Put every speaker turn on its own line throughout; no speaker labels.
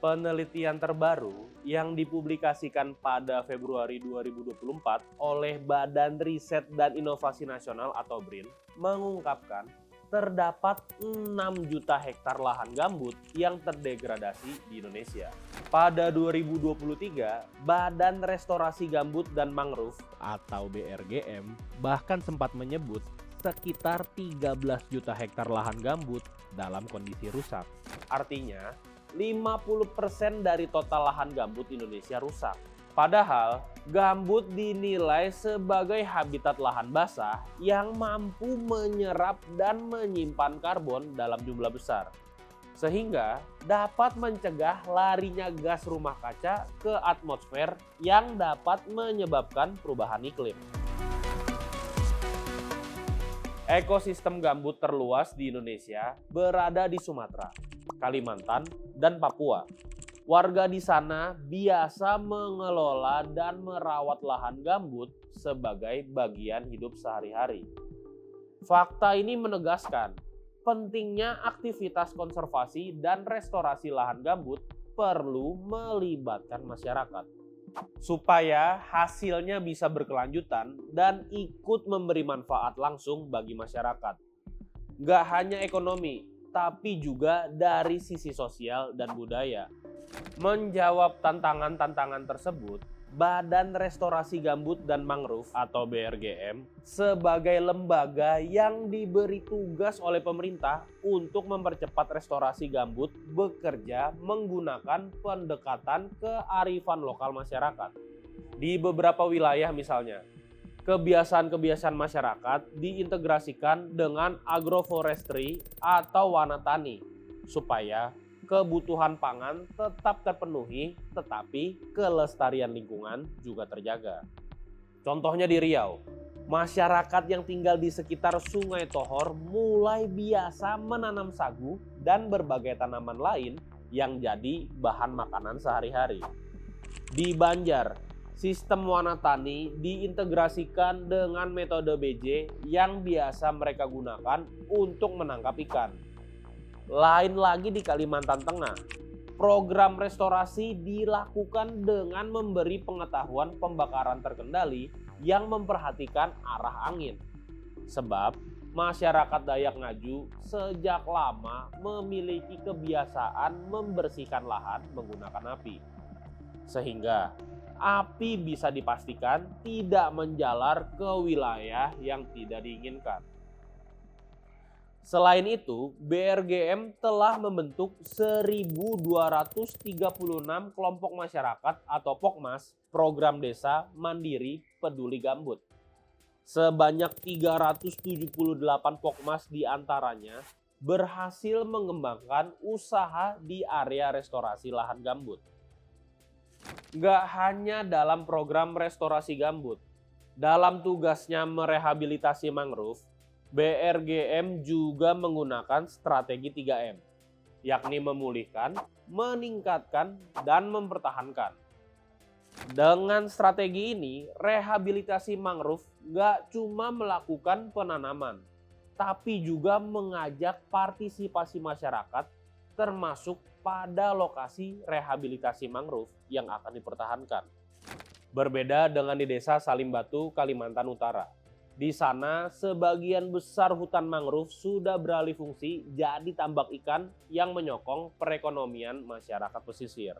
Penelitian terbaru yang dipublikasikan pada Februari 2024 oleh Badan Riset dan Inovasi Nasional atau BRIN mengungkapkan terdapat 6 juta hektar lahan gambut yang terdegradasi di Indonesia. Pada 2023, Badan Restorasi Gambut dan Mangrove atau BRGM bahkan sempat menyebut sekitar 13 juta hektar lahan gambut dalam kondisi rusak. Artinya, 50% dari total lahan gambut Indonesia rusak. Padahal, gambut dinilai sebagai habitat lahan basah yang mampu menyerap dan menyimpan karbon dalam jumlah besar. Sehingga dapat mencegah larinya gas rumah kaca ke atmosfer yang dapat menyebabkan perubahan iklim. Ekosistem gambut terluas di Indonesia berada di Sumatera, Kalimantan, dan Papua. Warga di sana biasa mengelola dan merawat lahan gambut sebagai bagian hidup sehari-hari. Fakta ini menegaskan pentingnya aktivitas konservasi dan restorasi lahan gambut perlu melibatkan masyarakat supaya hasilnya bisa berkelanjutan dan ikut memberi manfaat langsung bagi masyarakat. Gak hanya ekonomi, tapi juga dari sisi sosial dan budaya. Menjawab tantangan-tantangan tersebut, Badan Restorasi Gambut dan Mangrove atau BRGM sebagai lembaga yang diberi tugas oleh pemerintah untuk mempercepat restorasi gambut bekerja menggunakan pendekatan kearifan lokal masyarakat. Di beberapa wilayah misalnya, kebiasaan-kebiasaan masyarakat diintegrasikan dengan agroforestry atau wanatani supaya kebutuhan pangan tetap terpenuhi tetapi kelestarian lingkungan juga terjaga. Contohnya di Riau, masyarakat yang tinggal di sekitar Sungai Tohor mulai biasa menanam sagu dan berbagai tanaman lain yang jadi bahan makanan sehari-hari. Di Banjar, sistem wanatani diintegrasikan dengan metode BJ yang biasa mereka gunakan untuk menangkap ikan. Lain lagi di Kalimantan Tengah, program restorasi dilakukan dengan memberi pengetahuan pembakaran terkendali yang memperhatikan arah angin. Sebab masyarakat Dayak Ngaju sejak lama memiliki kebiasaan membersihkan lahan menggunakan api. Sehingga api bisa dipastikan tidak menjalar ke wilayah yang tidak diinginkan. Selain itu, BRGM telah membentuk 1.236 kelompok masyarakat atau POKMAS, Program Desa Mandiri Peduli Gambut. Sebanyak 378 POKMAS diantaranya berhasil mengembangkan usaha di area restorasi lahan gambut. Gak hanya dalam program restorasi gambut, dalam tugasnya merehabilitasi mangrove, BRGM juga menggunakan strategi 3M, yakni memulihkan, meningkatkan, dan mempertahankan. Dengan strategi ini, rehabilitasi mangrove gak cuma melakukan penanaman, tapi juga mengajak partisipasi masyarakat termasuk pada lokasi rehabilitasi mangrove yang akan dipertahankan. Berbeda dengan di Desa Salimbatu, Kalimantan Utara. Di sana, sebagian besar hutan mangrove sudah beralih fungsi jadi tambak ikan yang menyokong perekonomian masyarakat pesisir.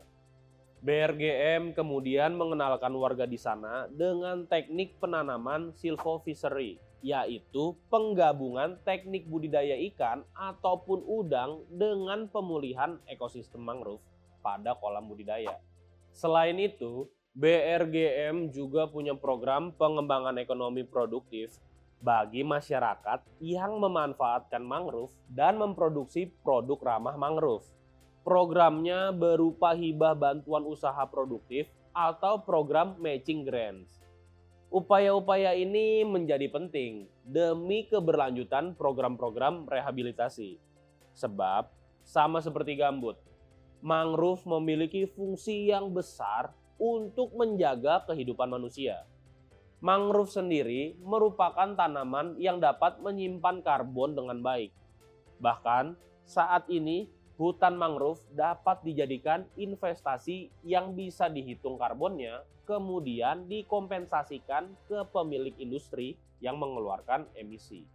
BRGM kemudian mengenalkan warga di sana dengan teknik penanaman silvofishery, yaitu penggabungan teknik budidaya ikan ataupun udang dengan pemulihan ekosistem mangrove pada kolam budidaya. Selain itu, BRGM juga punya program pengembangan ekonomi produktif bagi masyarakat yang memanfaatkan mangrove dan memproduksi produk ramah mangrove. Programnya berupa hibah bantuan usaha produktif atau program matching grants. Upaya-upaya ini menjadi penting demi keberlanjutan program-program rehabilitasi. Sebab, sama seperti gambut, mangrove memiliki fungsi yang besar untuk menjaga kehidupan manusia. Mangrove sendiri merupakan tanaman yang dapat menyimpan karbon dengan baik. Bahkan saat ini hutan mangrove dapat dijadikan investasi yang bisa dihitung karbonnya, kemudian dikompensasikan ke pemilik industri yang mengeluarkan emisi.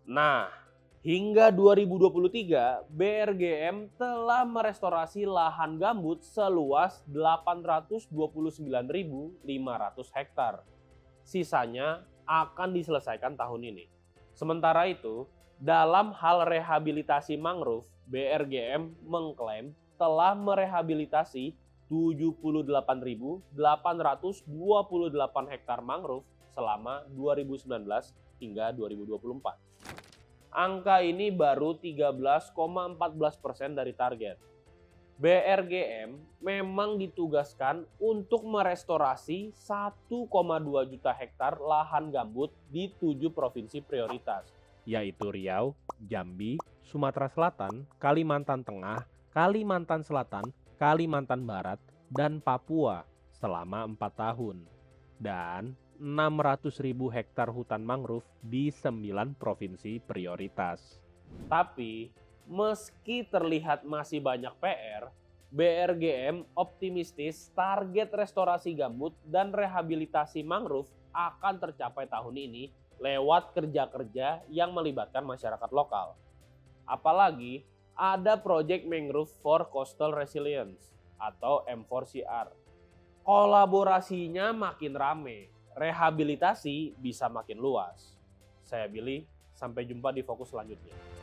Nah, hingga 2023, BRGM telah merestorasi lahan gambut seluas 829.500 hektar. Sisanya akan diselesaikan tahun ini. Sementara itu, dalam hal rehabilitasi mangrove, BRGM mengklaim telah merehabilitasi 78.828 hektar mangrove selama 2019 hingga 2024. Angka ini baru 13,14% dari target. BRGM memang ditugaskan untuk merestorasi 1,2 juta hektar lahan gambut di 7 provinsi prioritas, yaitu Riau, Jambi, Sumatera Selatan, Kalimantan Tengah, Kalimantan Selatan, Kalimantan Barat, dan Papua selama 4 tahun. Dan 600.000 hektar hutan mangrove di 9 provinsi prioritas. Tapi, meski terlihat masih banyak PR, BRGM optimistis target restorasi gambut dan rehabilitasi mangrove akan tercapai tahun ini lewat kerja-kerja yang melibatkan masyarakat lokal. Apalagi ada Project Mangrove for Coastal Resilience atau M4CR. Kolaborasinya makin rame, rehabilitasi bisa makin luas. Saya Billy, sampai jumpa di fokus selanjutnya.